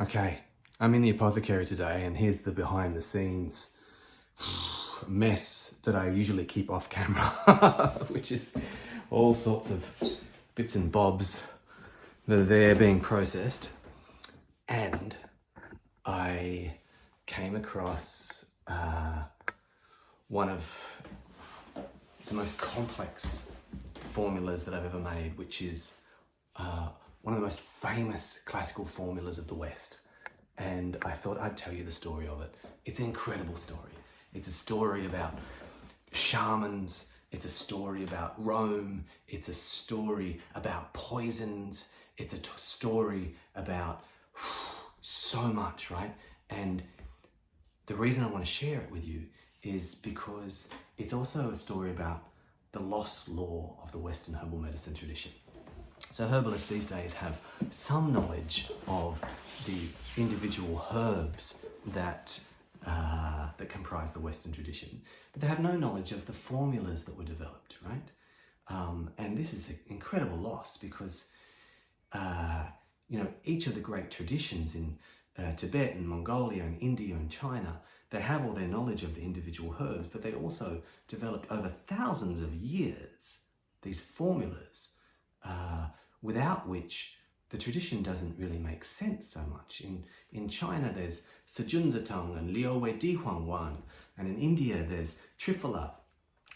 Okay, I'm in the apothecary today, and here's the behind the scenes mess that I usually keep off camera, which is all sorts of bits and bobs that are there being processed. And I came across one of the most complex formulas that I've ever made, which is one of the most famous classical formulas of the West. And I thought I'd tell you the story of it. It's an incredible story. It's a story about shamans. It's a story about Rome. It's a story about poisons. It's a story about so much, right? And the reason I want to share it with you is because it's also a story about the lost law of the Western herbal medicine tradition. So herbalists these days have some knowledge of the individual herbs that comprise the Western tradition, but they have no knowledge of the formulas that were developed, right? And this is an incredible loss because each of the great traditions in Tibet and Mongolia and India and China, they have all their knowledge of the individual herbs, but they also developed over thousands of years these formulas without which the tradition doesn't really make sense so much. In China, there's Sejunzatong and Liuwe Dihuangwan, and in India, there's Triphala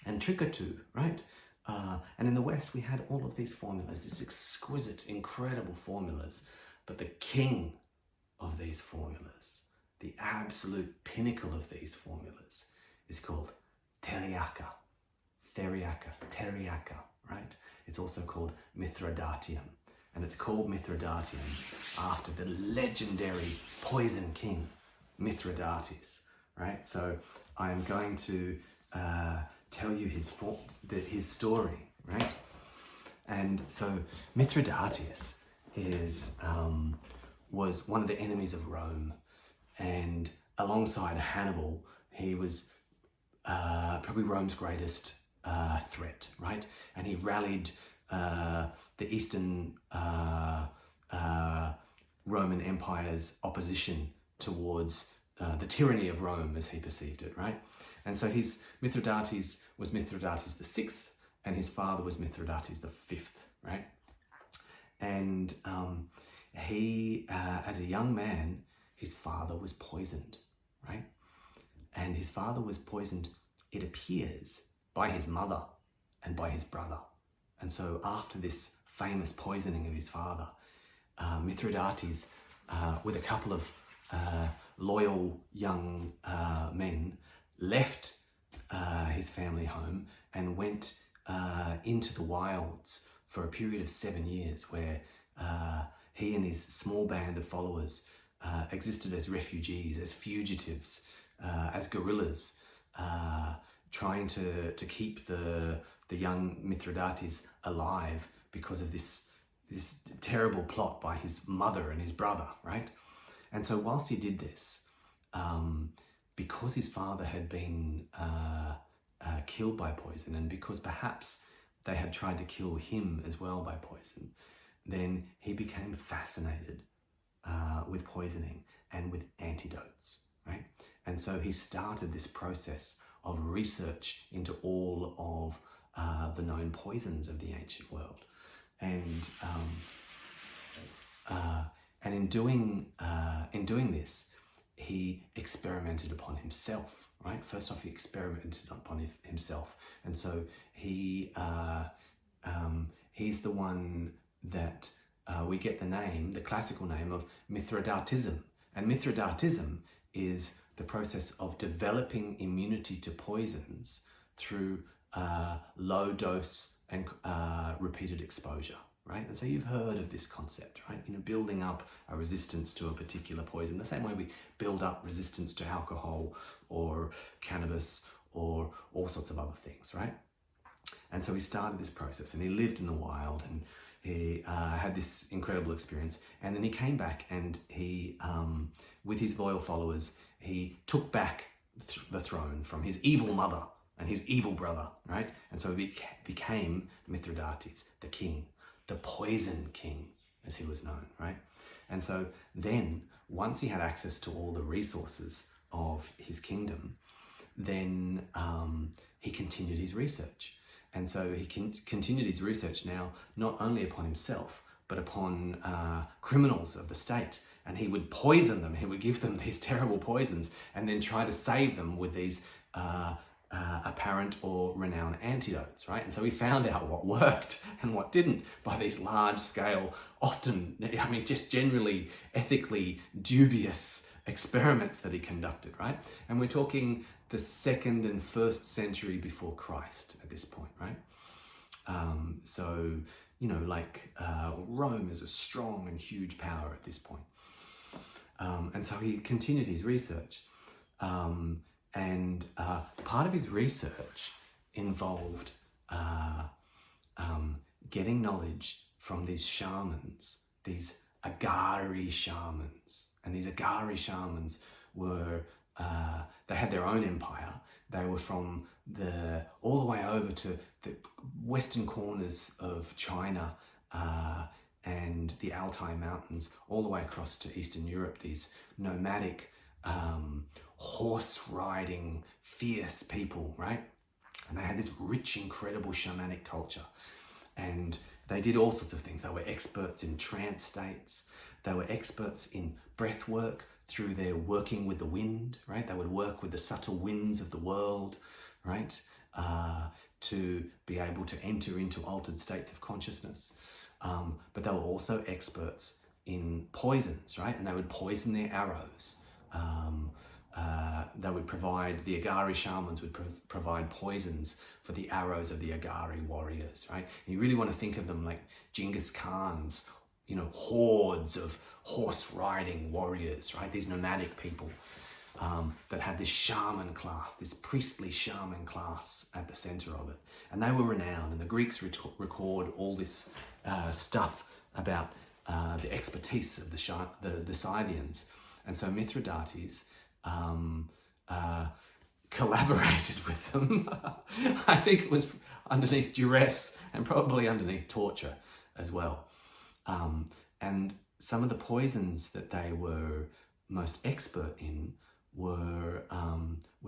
and Trikatu, right? And in the West, we had all of these formulas, these exquisite, incredible formulas, but the king of these formulas, the absolute pinnacle of these formulas, is called Teriaka, right? It's also called Mithradatium, and it's called Mithradatium after the legendary poison king, Mithridates, right? So I'm going to tell you his story, right? And so Mithridates was one of the enemies of Rome, and alongside Hannibal, he was probably Rome's greatest threat, right? And he rallied the Eastern Roman Empire's opposition towards the tyranny of Rome as he perceived it, right? And so Mithridates was Mithridates the sixth, and his father was Mithridates the fifth, right? And he, as a young man, his father was poisoned, right? And his father was poisoned, it appears, by his mother and by his brother. And so after this famous poisoning of his father, Mithridates, with a couple of loyal young men, left his family home and went into the wilds for a period of 7 years, where he and his small band of followers existed as refugees, as fugitives, as guerrillas, trying to keep the young Mithridates alive because of this terrible plot by his mother and his brother, right? And so whilst he did this, because his father had been killed by poison, and because perhaps they had tried to kill him as well by poison, then he became fascinated with poisoning and with antidotes, right? And so he started this process of research into all of the known poisons of the ancient world. And in doing this, he experimented upon himself, right? First off, he experimented upon himself. And so he's the one that we get the classical name of Mithridatism. And Mithridatism is the process of developing immunity to poisons through low dose and repeated exposure, right? And so you've heard of this concept, right? Building up a resistance to a particular poison, the same way we build up resistance to alcohol or cannabis or all sorts of other things, right? And so he started this process, and he lived in the wild, and he had this incredible experience. And then he came back, and he, with his loyal followers, he took back the throne from his evil mother and his evil brother, right? And so he became Mithridates, the king, the poison king, as he was known, right? And so then once he had access to all the resources of his kingdom, then he continued his research. And so he continued his research now not only upon himself, but upon criminals of the state. And he would poison them. He would give them these terrible poisons and then try to save them with these apparent or renowned antidotes, right? And so he found out what worked and what didn't by these large scale, often, I mean, just generally ethically dubious experiments that he conducted, right? And we're talking the 2nd and 1st century before Christ at this point, right? So, you know, like Rome is a strong and huge power at this point. And so he continued his research. And part of his research involved getting knowledge from these shamans, these Agari shamans. And these Agari shamans were, they had their own empire. They were from all the way over to the western corners of China and the Altai Mountains, all the way across to Eastern Europe, these nomadic, horse-riding, fierce people, right? And they had this rich, incredible shamanic culture. And they did all sorts of things. They were experts in trance states. They were experts in breath work through their working with the wind, right? They would work with the subtle winds of the world, right? To be able to enter into altered states of consciousness. But they were also experts in poisons, right? And they would poison their arrows. They would provide, the Agari shamans would provide poisons for the arrows of the Agari warriors, right? And you really want to think of them like Genghis Khan's, you know, hordes of horse-riding warriors, right? These nomadic people that had this shaman class, this priestly shaman class at the center of it. And they were renowned, and the Greeks record all this stuff about the expertise of the Scythians. And so Mithridates collaborated with them. I think it was underneath duress and probably underneath torture as well. And some of the poisons that they were most expert in were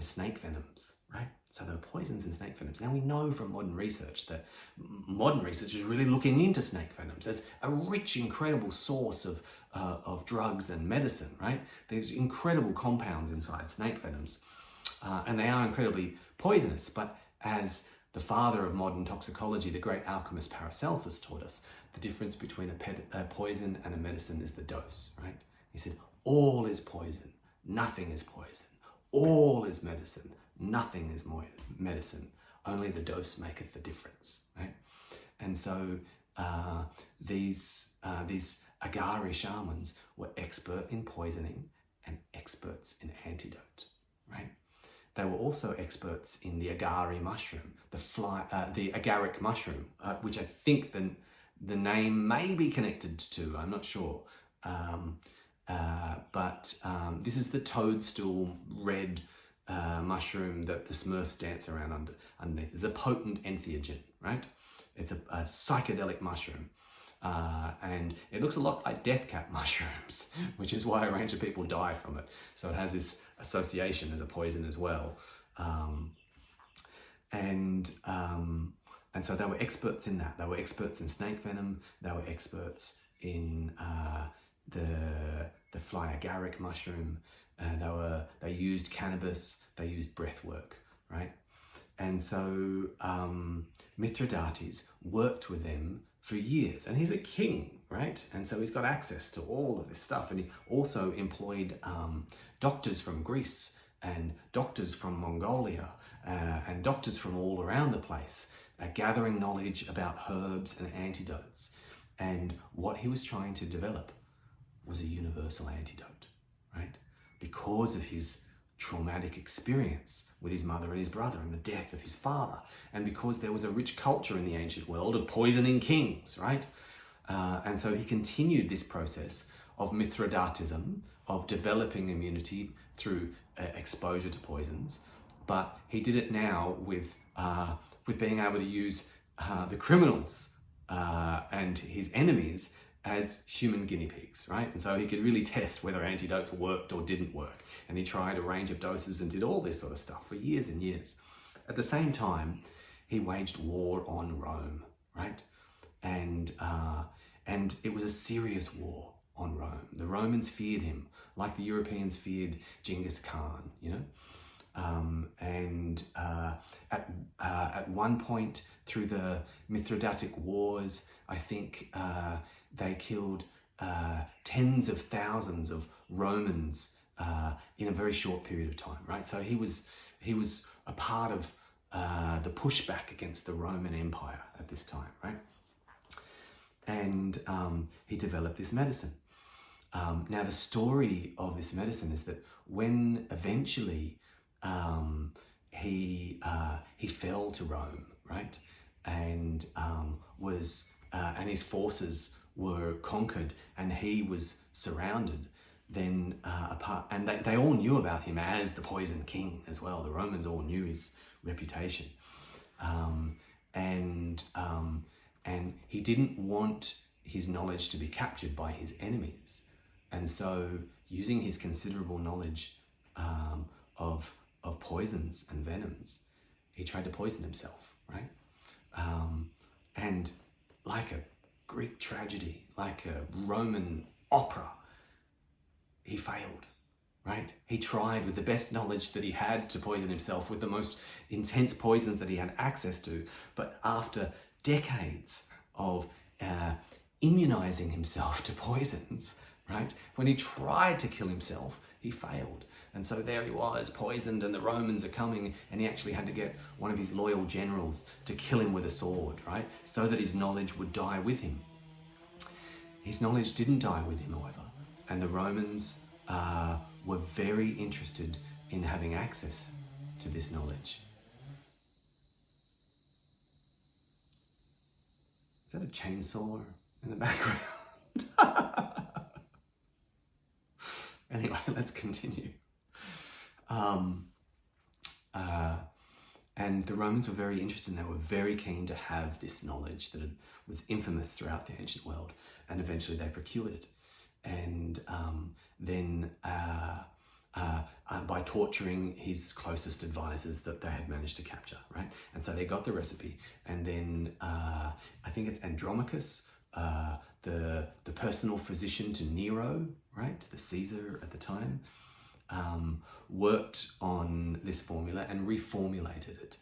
snake venoms, right? So there were poisons in snake venoms. Now we know from modern research that modern research is really looking into snake venoms as a rich, incredible source of drugs and medicine, right? There's incredible compounds inside snake venoms, and they are incredibly poisonous. But as the father of modern toxicology, the great alchemist Paracelsus, taught us, the difference between a poison and a medicine is the dose, right? He said, all is poison, nothing is poison. All is medicine, nothing is medicine. Only the dose maketh the difference, right? And so these Agari shamans were expert in poisoning and experts in antidote, right? They were also experts in the Agari mushroom, the agaric mushroom, which I think the name may be connected to, I'm not sure. But this is the toadstool red mushroom that the Smurfs dance around underneath. It's a potent entheogen, right? It's a psychedelic mushroom. And it looks a lot like death cap mushrooms, which is why a range of people die from it. So it has this association as a poison as well. And so they were experts in that. They were experts in snake venom. They were experts in the fly agaric mushroom. They used cannabis. They used breath work, right? And so Mithridates worked with them for years, and he's a king, right? And so he's got access to all of this stuff. And he also employed doctors from Greece and doctors from Mongolia and doctors from all around the place, gathering knowledge about herbs and antidotes. And what he was trying to develop was a universal antidote, right? Because of his traumatic experience with his mother and his brother and the death of his father, and because there was a rich culture in the ancient world of poisoning kings, right? And so he continued this process of Mithridatism, of developing immunity through exposure to poisons, but he did it now with being able to use the criminals and his enemies as human guinea pigs, right? And so he could really test whether antidotes worked or didn't work. And he tried a range of doses and did all this sort of stuff for years and years. At the same time, he waged war on Rome, right? And it was a serious war on Rome. The Romans feared him, like the Europeans feared Genghis Khan, you know? At one point through the Mithradatic Wars, I think they killed tens of thousands of Romans in a very short period of time, right? So he was a part of the pushback against the Roman Empire at this time, right? And he developed this medicine. Now, the story of this medicine is that when eventually he fell to Rome, right, and and his forces were conquered, and he was surrounded. Then and they all knew about him as the Poison King as well. The Romans all knew his reputation, and he didn't want his knowledge to be captured by his enemies, and so using his considerable knowledge of poisons and venoms, he tried to poison himself, right? And like a Greek tragedy, like a Roman opera, he failed, right? He tried with the best knowledge that he had to poison himself with the most intense poisons that he had access to. But after decades of immunizing himself to poisons, right? When he tried to kill himself, he failed. And so there he was, poisoned, and the Romans are coming, and he actually had to get one of his loyal generals to kill him with a sword, right? So that his knowledge would die with him. His knowledge didn't die with him, however, and the Romans were very interested in having access to this knowledge. Is that a chainsaw in the background? Anyway, let's continue. And the Romans were very interested, and they were very keen to have this knowledge that was infamous throughout the ancient world, and eventually they procured it. And then by torturing his closest advisors that they had managed to capture, right? And so they got the recipe, and then I think it's Andromachus, the personal physician to Nero, right, the Caesar at the time, worked on this formula and reformulated it,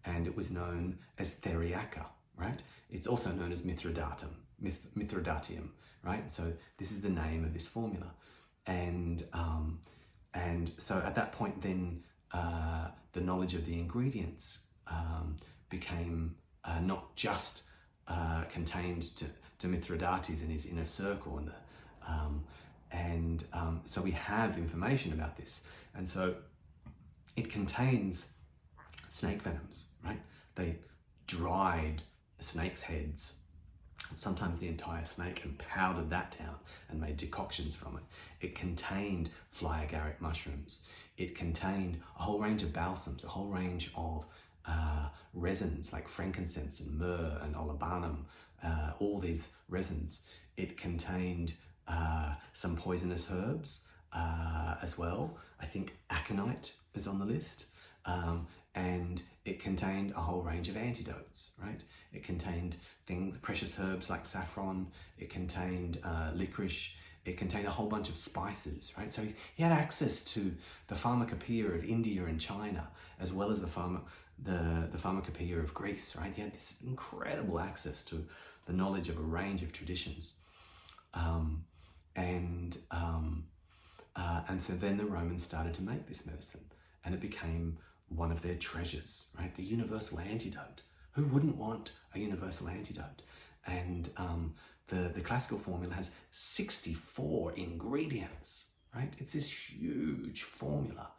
and it was known as theriaca, right? It's also known as Mithradatium, right? So this is the name of this formula, and so at that point, then the knowledge of the ingredients became not just contained to Mithridates and his inner circle, and so we have information about this, and so it contains snake venoms, right? They dried snakes' heads, sometimes the entire snake, and powdered that down and made decoctions from it. It contained fly agaric mushrooms. It contained a whole range of balsams, a whole range of resins like frankincense and myrrh and olibanum, all these resins. It contained some poisonous herbs as well. I think aconite is on the list. And it contained a whole range of antidotes, right? It contained precious herbs like saffron. It contained licorice. It contained a whole bunch of spices, right? So he had access to the pharmacopoeia of India and China, as well as the pharmacopoeia of Greece, right? He had this incredible access to the knowledge of a range of traditions. And so then the Romans started to make this medicine, and it became one of their treasures, right? The Universal Antidote. Who wouldn't want a Universal Antidote? And the classical formula has 64 ingredients, right? It's this huge formula.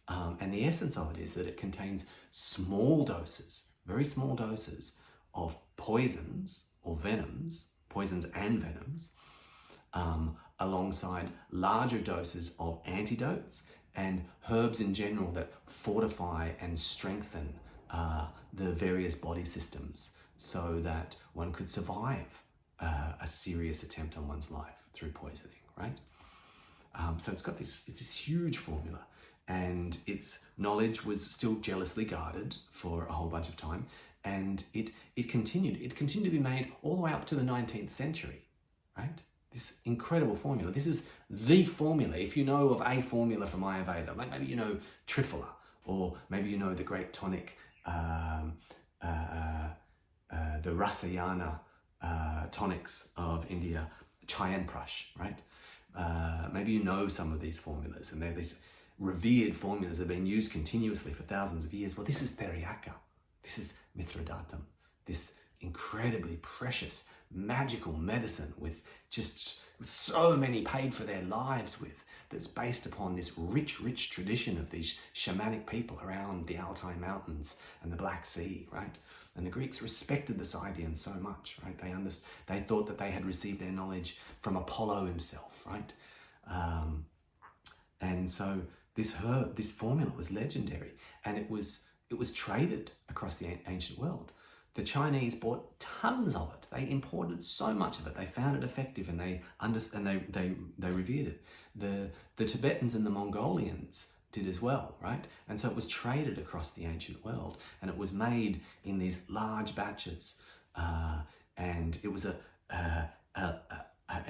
And the essence of it is that it contains small doses, very small doses of poisons or venoms, poisons and venoms, alongside larger doses of antidotes and herbs in general that fortify and strengthen the various body systems so that one could survive a serious attempt on one's life through poisoning, right? So it's this huge formula, and its knowledge was still jealously guarded for a whole bunch of time, and it continued to be made all the way up to the 19th century, right? This incredible formula. This is the formula. If you know of a formula from Ayurveda, like maybe you know Triphala, or maybe you know the great tonic, the Rasayana tonics of India, Chyawanprash, right? Maybe you know some of these formulas, and they're these revered formulas that have been used continuously for thousands of years. Well, this is Theriaka. This is Mithradatium, this incredibly precious, magical medicine with so many paid for their lives with, that's based upon this rich tradition of these shamanic people around the Altai Mountains and the Black Sea, right? And the Greeks respected the Scythians so much, right? They thought that they had received their knowledge from Apollo himself, right? And so this formula was legendary, and it was traded across the ancient world. The Chinese bought tons of it. They imported so much of it. They found it effective, and they revered it. The Tibetans and the Mongolians did as well, right? And so it was traded across the ancient world, and it was made in these large batches, and it was an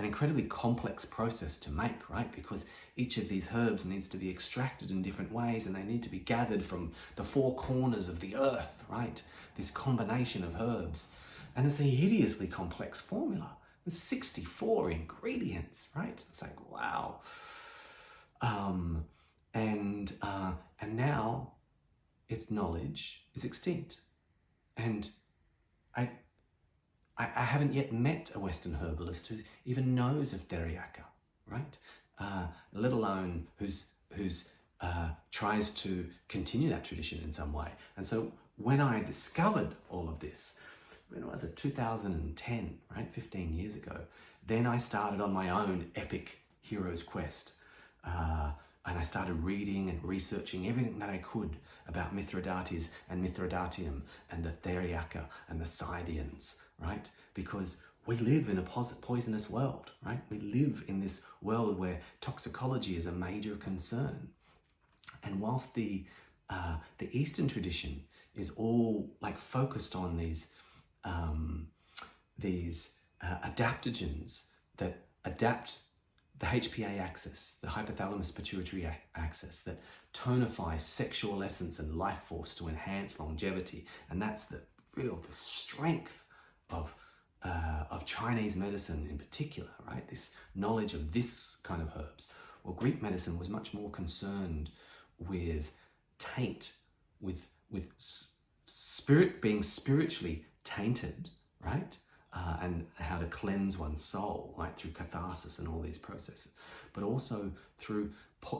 incredibly complex process to make, right? Because each of these herbs needs to be extracted in different ways, and they need to be gathered from the four corners of the earth, right? This combination of herbs. And it's a hideously complex formula. There's 64 ingredients, right? It's like, wow. And now its knowledge is extinct. And I haven't yet met a Western herbalist who even knows of Theriaka, right? Let alone who's tries to continue that tradition in some way. And so when I discovered all of this, when was it, 2010, right, 15 years ago, then I started on my own epic hero's quest. And I started reading and researching everything that I could about Mithridates and Mithradatium and the Theriaka and the Scythians, right? Because we live in a poisonous world, right? We live in this world where toxicology is a major concern. And whilst the Eastern tradition is all like focused on these adaptogens that adapt the HPA axis, the hypothalamus pituitary axis, that tonify sexual essence and life force to enhance longevity, and that's the strength of Chinese medicine in particular, right? This knowledge of this kind of herbs. Well, Greek medicine was much more concerned with taint, with spirit being spiritually tainted, right? And how to cleanse one's soul, right, through catharsis and all these processes, but also through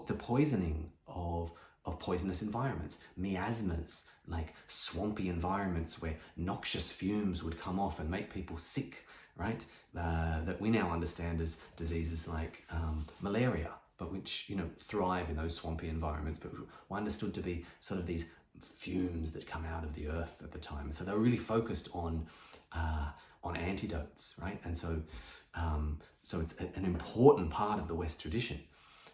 the poisoning of poisonous environments, miasmas, like swampy environments where noxious fumes would come off and make people sick, right? That we now understand as diseases like malaria, but which, thrive in those swampy environments, but were understood to be sort of these fumes that come out of the earth at the time. And so they were really focused on antidotes, right? And so it's an important part of the West tradition.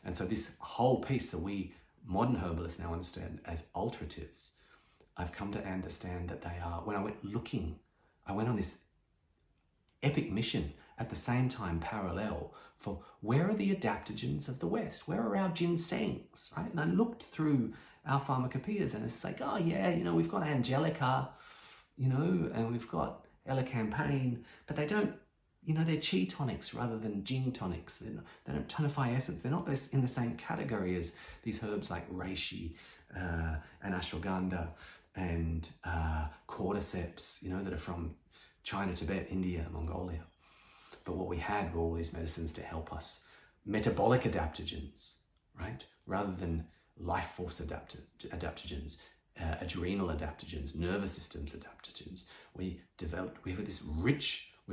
And so this whole piece that we modern herbalists now understand as alteratives, I've come to understand that they are, when I went on this epic mission at the same time, parallel, for where are the adaptogens of the West? Where are our ginsengs, right? And I looked through our pharmacopoeias, and it's like, oh yeah, we've got Angelica, and we've got Elecampane, but they don't, they're chi tonics rather than jing tonics. They don't tonify essence. They're not in the same category as these herbs like reishi and ashwagandha and cordyceps, that are from China, Tibet, India, Mongolia. But what we had were all these medicines to help us, metabolic adaptogens, right? Rather than life force adaptogens, adrenal adaptogens, nervous systems adaptogens. We've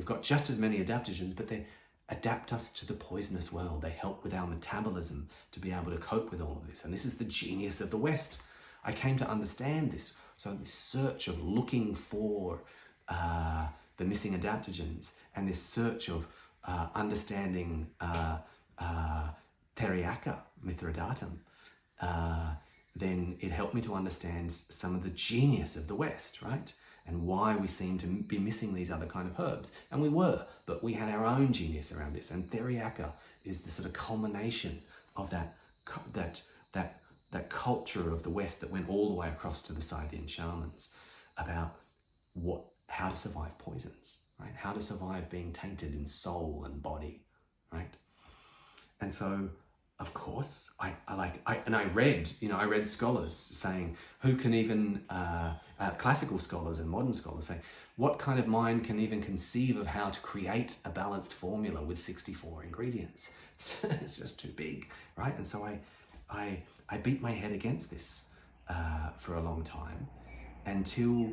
got just as many adaptogens, but they adapt us to the poisonous world. They help with our metabolism to be able to cope with all of this. And this is the genius of the West. I came to understand this. So this search of looking for the missing adaptogens, and this search of understanding Theriaca, Mithradatium, then it helped me to understand some of the genius of the West, right? And why we seem to be missing these other kind of herbs. And we were, but we had our own genius around this. And Theriaca is the sort of culmination of that culture of the West that went all the way across to the Scythian shamans about how to survive poisons, right? How to survive being tainted in soul and body, right? And so, of course, I read scholars saying, who can even, classical scholars and modern scholars saying, what kind of mind can even conceive of how to create a balanced formula with 64 ingredients? It's just too big, right? And so I beat my head against this for a long time, until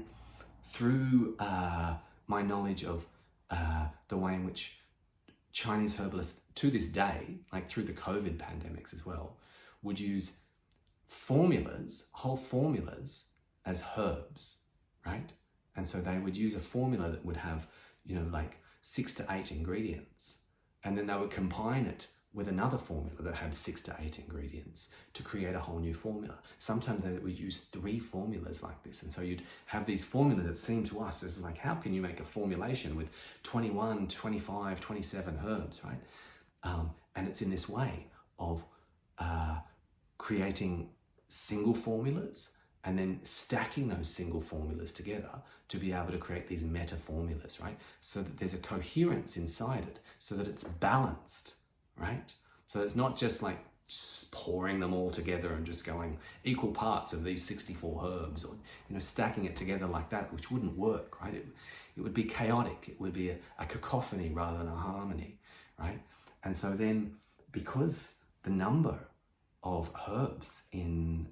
through my knowledge of the way in which Chinese herbalists to this day, like through the COVID pandemics as well, would use formulas, whole formulas, as herbs, right? And so they would use a formula that would have, like 6 to 8 ingredients, and then they would combine it with another formula that had 6 to 8 ingredients to create a whole new formula. Sometimes they would use 3 formulas like this. And so you'd have these formulas that seem to us as like, how can you make a formulation with 21, 25, 27 herbs, right? And it's in this way of creating single formulas and then stacking those single formulas together to be able to create these meta formulas, right? So that there's a coherence inside it, so that it's balanced, right? So it's not just like just pouring them all together and just going equal parts of these 64 herbs, or stacking it together like that, which wouldn't work, right? It would be chaotic. It would be a cacophony rather than a harmony, right? And so then, because the number of herbs in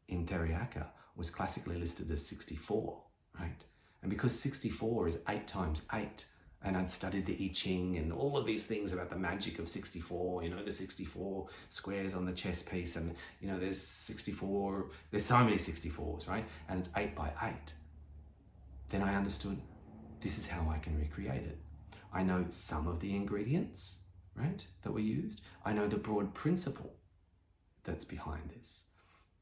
Theriaca was classically listed as 64, right? And because 64 is 8 times 8, and I'd studied the I Ching and all of these things about the magic of 64, the 64 squares on the chess piece, and there's so many 64s, right? And it's 8 by 8. Then I understood, this is how I can recreate it. I know some of the ingredients, right, that were used. I know the broad principle that's behind this.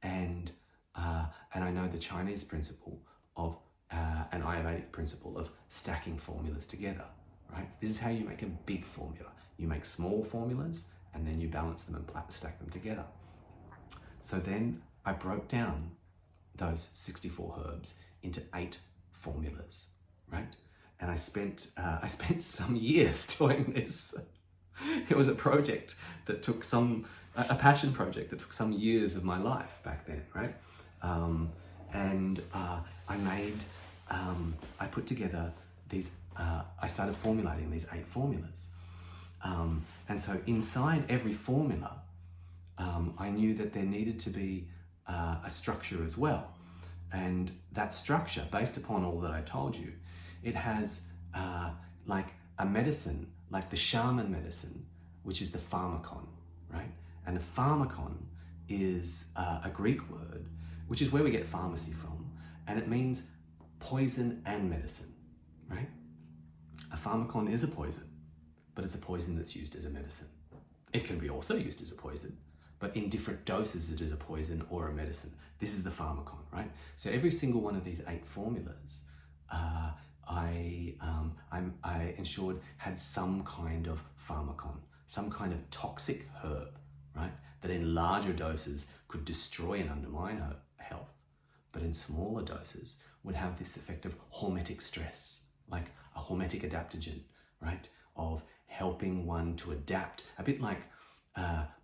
And I know the Chinese principle of an Ayurvedic principle of stacking formulas together, right? This is how you make a big formula. You make small formulas and then you balance them and stack them together. So then I broke down those 64 herbs into 8 formulas, right? And I spent some years doing this. It was a project that took a passion project that took some years of my life back then, right? I put together these, I started formulating these 8 formulas. And so inside every formula, I knew that there needed to be a structure as well. And that structure, based upon all that I told you, it has like a medicine, like the shaman medicine, which is the pharmakon, right? And the pharmakon is a Greek word, which is where we get pharmacy from, and it means poison and medicine, right? A pharmakon is a poison, but it's a poison that's used as a medicine. It can be also used as a poison, but in different doses it is a poison or a medicine. This is the pharmakon, right? So every single one of these 8 formulas, I ensured had some kind of pharmakon, some kind of toxic herb, right? That in larger doses could destroy and undermine her health, but in smaller doses would have this effect of hormetic stress, like a hormetic adaptogen, right? Of helping one to adapt, a bit like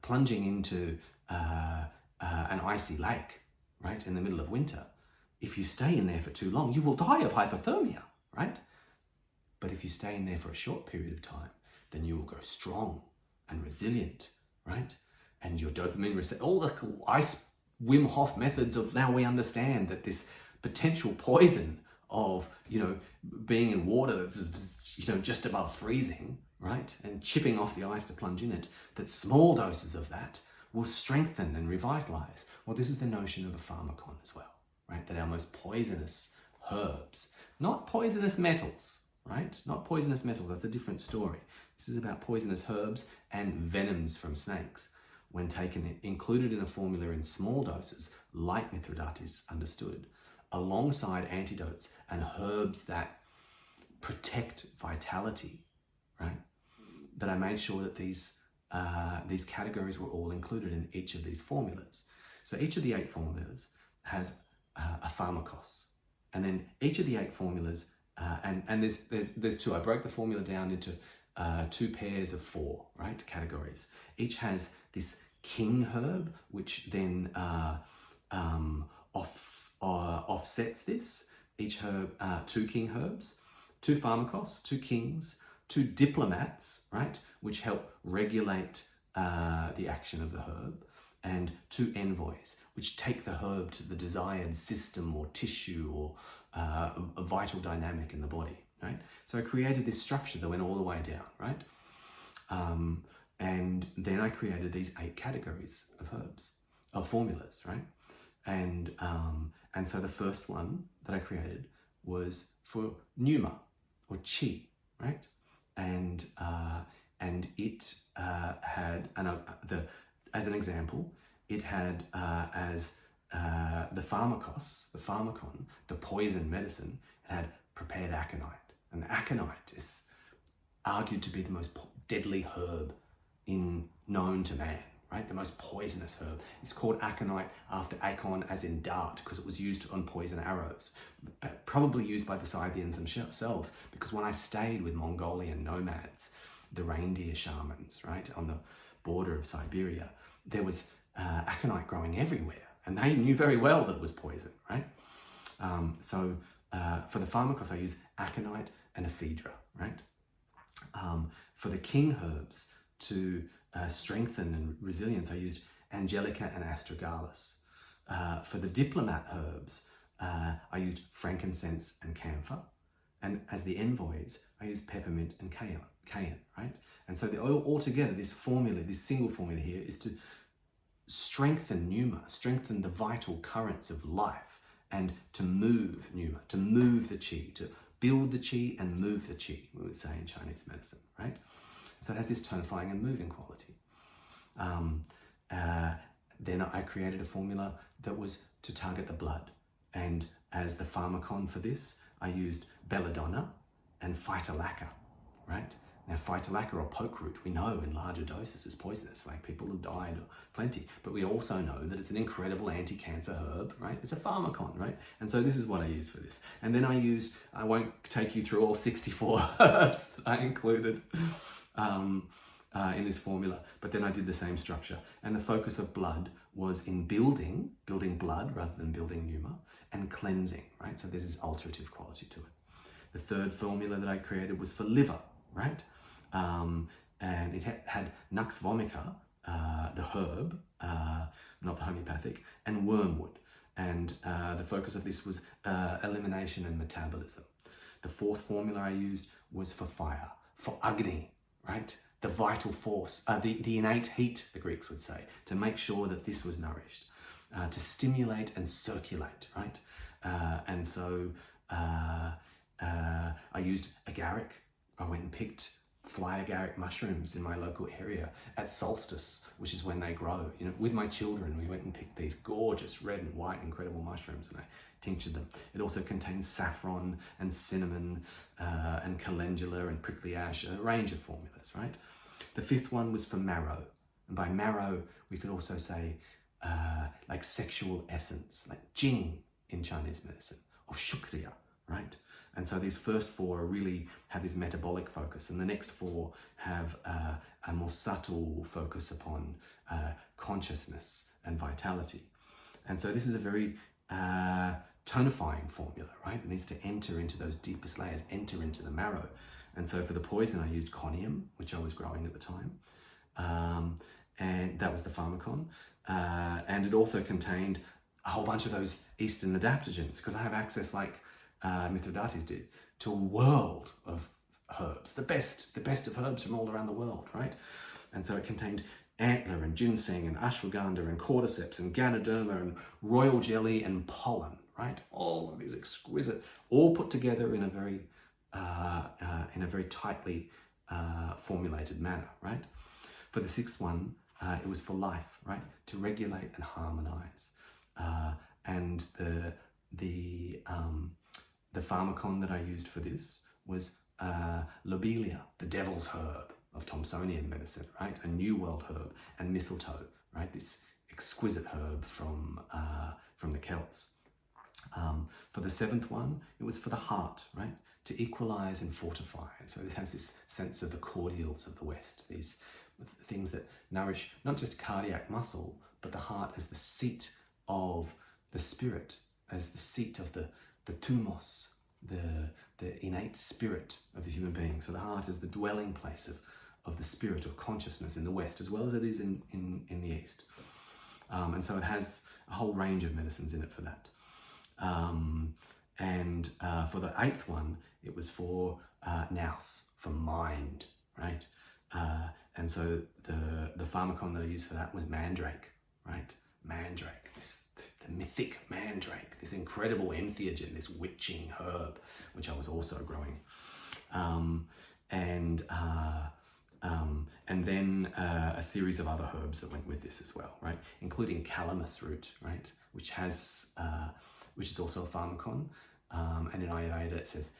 plunging into an icy lake, right? In the middle of winter. If you stay in there for too long, you will die of hypothermia, right? But if you stay in there for a short period of time, then you will grow strong and resilient, right? And your dopamine receptor, all the ice Wim Hof methods of, now we understand that this potential poison of, being in water that's, just above freezing, right? And chipping off the ice to plunge in it, that small doses of that will strengthen and revitalize. Well, this is the notion of a pharmakon as well, right? That our most poisonous herbs Not poisonous metals, right? Not poisonous metals, that's a different story. This is about poisonous herbs and venoms from snakes. When taken, included in a formula in small doses, like Mithradatius understood, alongside antidotes and herbs that protect vitality, right? That I made sure that these categories were all included in each of these formulas. So each of the 8 formulas has a pharmakos, and then each of the 8 formulas, and there's 2. I broke the formula down into 2 pairs of 4, right, categories. Each has this king herb, which then offsets this. Each herb, 2 king herbs, 2 pharmakos, 2 kings, 2 diplomats, right, which help regulate the action of the herb, and 2 envoys, which take the herb to the desired system or tissue or a vital dynamic in the body, right? So I created this structure that went all the way down, right? And then I created these 8 categories of herbs, of formulas, right? And so the first one that I created was for pneuma or chi, right? And it had, as an example, it had as the pharmacon, the poison medicine, it had prepared aconite. And aconite is argued to be the most deadly herb known to man, right? The most poisonous herb. It's called aconite after Akon, as in dart, because it was used on poison arrows, probably used by the Scythians themselves, because when I stayed with Mongolian nomads, the reindeer shamans, right, on the border of Siberia, there was aconite growing everywhere, and they knew very well that it was poison, right? So for the pharmakos, I use aconite and ephedra, right? For the king herbs, to strengthen and resilience, I used angelica and astragalus. For the diplomat herbs, I used frankincense and camphor. And as the envoys, I used peppermint and cayenne, right? And so altogether, this formula, this single formula here, is to strengthen pneuma, strengthen the vital currents of life, and to move pneuma, to move the chi, to build the chi and move the chi, we would say in Chinese medicine, right? So it has this tonifying and moving quality. Then I created a formula that was to target the blood. And as the pharmacon for this, I used belladonna and phytolacca, right? Now, phytolacca or poke root, we know in larger doses is poisonous, like people have died plenty, but we also know that it's an incredible anti-cancer herb, right? It's a pharmacon, right? And so this is what I use for this. And then I won't take you through all 64 herbs that I included in this formula, but then I did the same structure. And the focus of blood was in building blood rather than building pneuma, and cleansing, right? So there's this alterative quality to it. The third formula that I created was for liver, right? And it had nux vomica, the herb, not the homeopathic, and wormwood. And the focus of this was elimination and metabolism. The fourth formula I used was for fire, for Agni, right? The vital force, the innate heat, the Greeks would say, to make sure that this was nourished, to stimulate and circulate, right? And so I used agaric. I went and picked fly agaric mushrooms in my local area at solstice, which is when they grow. You know, with my children, we went and picked these gorgeous red and white, incredible mushrooms, and I tinctured them. It also contains saffron and cinnamon and calendula and prickly ash, a range of formulas, right? The fifth one was for marrow. And by marrow, we could also say like sexual essence, like jing in Chinese medicine, or shukriya, right? And so these first four really have this metabolic focus, and the next four have a more subtle focus upon consciousness and vitality. And so this is a very tonifying formula, right? It needs to enter into those deepest layers, enter into the marrow. And so for the poison, I used conium, which I was growing at the time. And that was the pharmacon. And it also contained a whole bunch of those Eastern adaptogens, because I have access, like Mithradatius did, to a world of herbs, the best of herbs from all around the world, right? And so it contained antler and ginseng and ashwagandha and cordyceps and ganoderma and royal jelly and pollen, right? All of these exquisite, all put together in a very tightly formulated manner, right? For the sixth one, it was for life, right? To regulate and harmonize. And the pharmacon that I used for this was lobelia, the devil's herb of Thomsonian medicine, right? A New World herb, and mistletoe, right? This exquisite herb from the Celts. For the seventh one, it was for the heart, right? To equalize and fortify. And so it has this sense of the cordials of the West, these things that nourish not just cardiac muscle, but the heart as the seat of the spirit, as the seat of the thumos, the innate spirit of the human being. So the heart is the dwelling place of the spirit of consciousness in the West, as well as it is in the East. And so it has a whole range of medicines in it for that. And for the eighth one, it was for nous, for mind, right? And so the pharmacon that I used for that was mandrake, right? Mandrake, the mythic mandrake, this incredible entheogen, this witching herb, which I was also growing. And then a series of other herbs that went with this as well, right? Including calamus root, right? Which is also a pharmacon. And in Ayurveda it says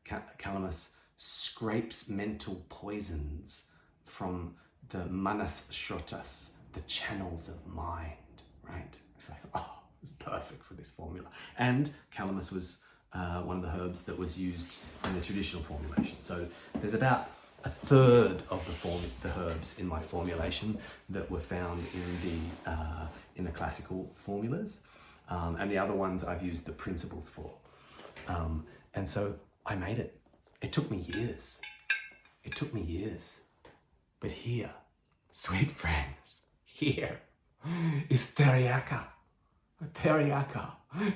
calamus scrapes mental poisons from the manas shrotas, the channels of mind, right? It's like, oh, it's perfect for this formula. And calamus was one of the herbs that was used in the traditional formulation. So there's about a third of the herbs in my formulation that were found in the classical formulas, and the other ones I've used the principles for. And so I made it. It took me years. But here, sweet friends, here is Theriaca,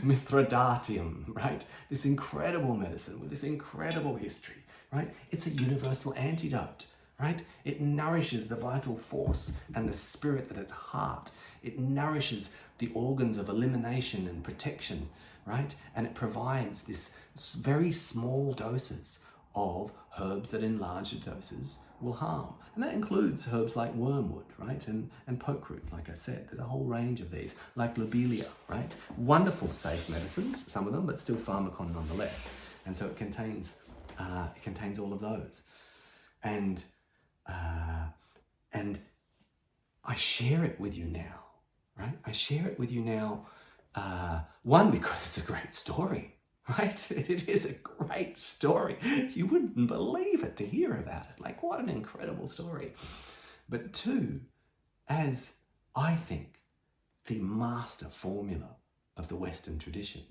Mithradatium, right? This incredible medicine with this incredible history, right? It's a universal antidote, right? It nourishes the vital force and the spirit at its heart. It nourishes the organs of elimination and protection, right? And it provides this very small doses of herbs that in larger doses will harm. And that includes herbs like wormwood, right? And pokeroot, like I said. There's a whole range of these, like lobelia, right? Wonderful, safe medicines, some of them, but still pharmacon nonetheless. And so it contains all of those. And I share it with you now, right? I share it with you now, one, because it's a great story, right? It is a great story. You wouldn't believe it to hear about it. Like, what an incredible story. But two, as I think the master formula of the Western tradition,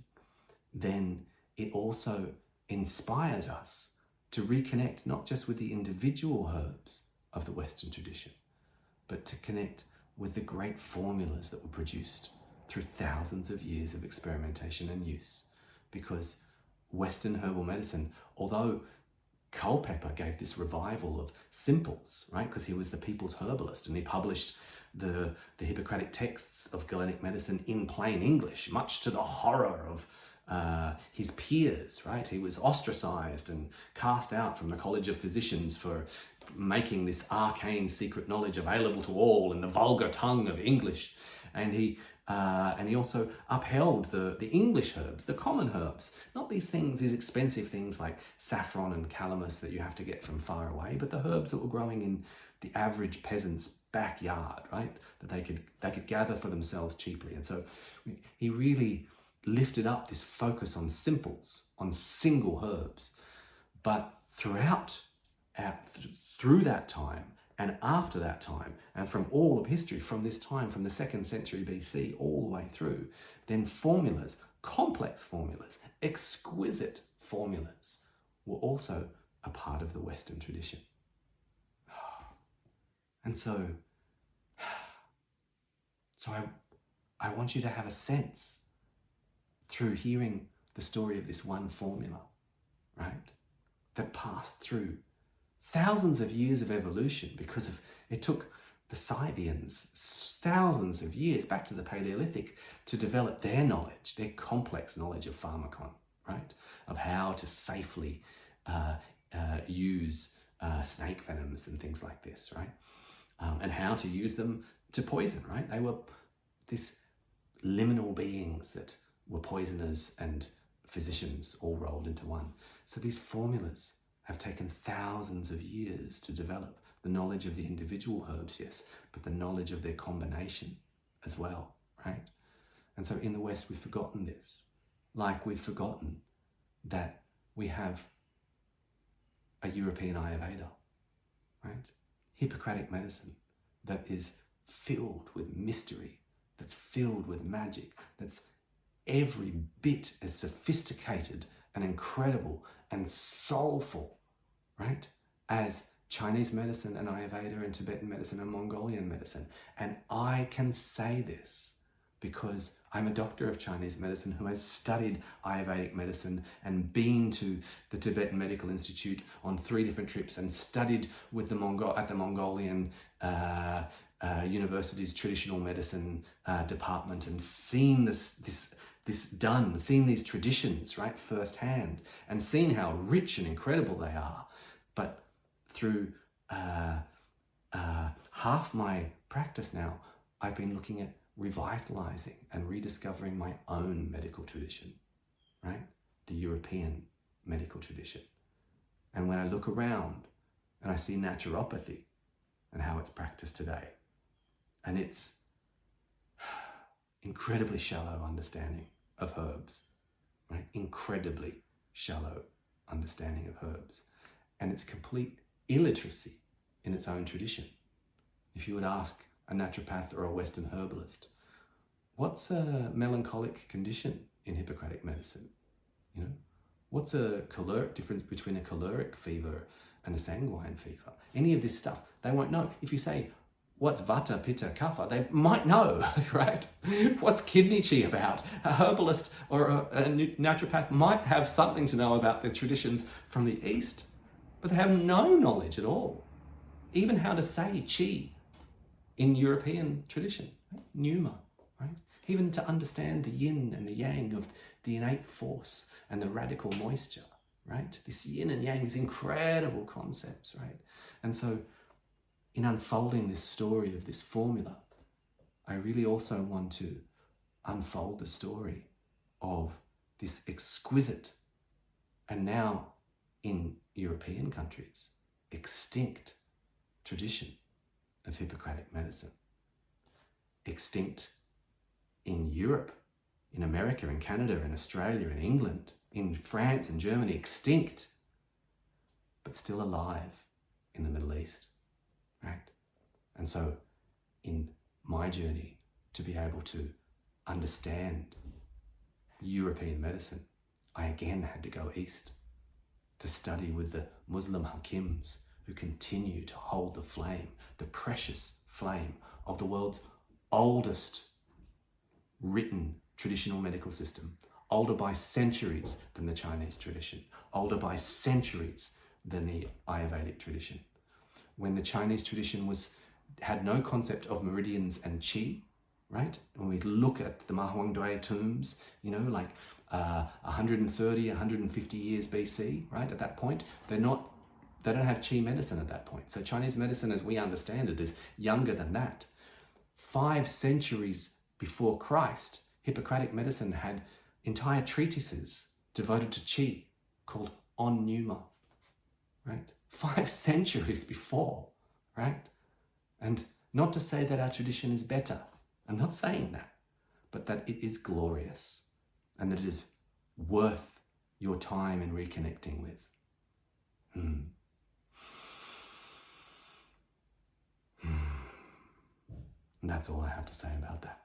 then it also inspires us to reconnect not just with the individual herbs of the Western tradition, but to connect with the great formulas that were produced through thousands of years of experimentation and use. Because Western herbal medicine, although Culpeper gave this revival of simples, right? Because he was the people's herbalist and he published the Hippocratic texts of Galenic medicine in plain English, much to the horror of his peers, right? He was ostracized and cast out from the College of Physicians for making this arcane secret knowledge available to all in the vulgar tongue of English. And he also upheld the English herbs, the common herbs, not these expensive things like saffron and calamus that you have to get from far away, but the herbs that were growing in the average peasant's backyard, right? That they could gather for themselves cheaply. And so he really lifted up this focus on simples, on single herbs. But through that time, and after that time, and from all of history, from this time, from the 2nd century BC, all the way through, then formulas, complex formulas, exquisite formulas, were also a part of the Western tradition. And so I want you to have a sense through hearing the story of this one formula, right? That passed through thousands of years of evolution because it took the Scythians thousands of years back to the Paleolithic to develop their knowledge, their complex knowledge of pharmacon, right? Of how to safely use snake venoms and things like this, right? And how to use them to poison, right? They were this liminal beings that were poisoners and physicians all rolled into one. So these formulas have taken thousands of years to develop. The knowledge of the individual herbs, yes, but the knowledge of their combination as well, right? And so in the West, we've forgotten this. Like we've forgotten that we have a European Ayurveda, right? Hippocratic medicine that is filled with mystery, that's filled with magic, that's every bit as sophisticated and incredible and soulful, right, as Chinese medicine and Ayurveda and Tibetan medicine and Mongolian medicine. And I can say this because I'm a doctor of Chinese medicine who has studied Ayurvedic medicine and been to the Tibetan Medical Institute on 3 different trips and studied with at the Mongolian university's traditional medicine department and seen this done, seen these traditions, right, firsthand, and seen how rich and incredible they are. But through half my practice now, I've been looking at revitalizing and rediscovering my own medical tradition, right? The European medical tradition. And when I look around and I see naturopathy and how it's practiced today, and its incredibly shallow understanding of herbs, right? Incredibly shallow understanding of herbs, and its complete illiteracy in its own tradition. If you would ask a naturopath or a Western herbalist, what's a melancholic condition in Hippocratic medicine? You know, what's a caloric difference between a choleric fever and a sanguine fever? Any of this stuff, they won't know. If you say, what's Vata, Pitta, Kapha? They might know, right? What's kidney chi about? A herbalist or a naturopath might have something to know about the traditions from the East, but they have no knowledge at all. Even how to say chi in European tradition, right? Pneuma, right? Even to understand the yin and the yang of the innate force and the radical moisture, right? This yin and yang, these incredible concepts, right? And so in unfolding this story of this formula, I really also want to unfold the story of this exquisite, and now in European countries, extinct tradition of Hippocratic medicine. Extinct in Europe, in America, in Canada, in Australia, in England, in France and Germany, extinct, but still alive in the Middle East, right? And so in my journey to be able to understand European medicine, I again had to go east to study with the Muslim Hakims who continue to hold the flame, the precious flame of the world's oldest written traditional medical system, older by centuries than the Chinese tradition, older by centuries than the Ayurvedic tradition. When the Chinese tradition had no concept of meridians and qi, right? When we look at the Ma Huangdui tombs, you know, like 130, 150 years BC, right? At that point, they don't have qi medicine at that point. So Chinese medicine, as we understand it, is younger than that. 5 centuries before Christ, Hippocratic medicine had entire treatises devoted to qi called On Pneuma, right? 5 centuries before, right? And not to say that our tradition is better. I'm not saying that, but that it is glorious and that it is worth your time in reconnecting with. And that's all I have to say about that.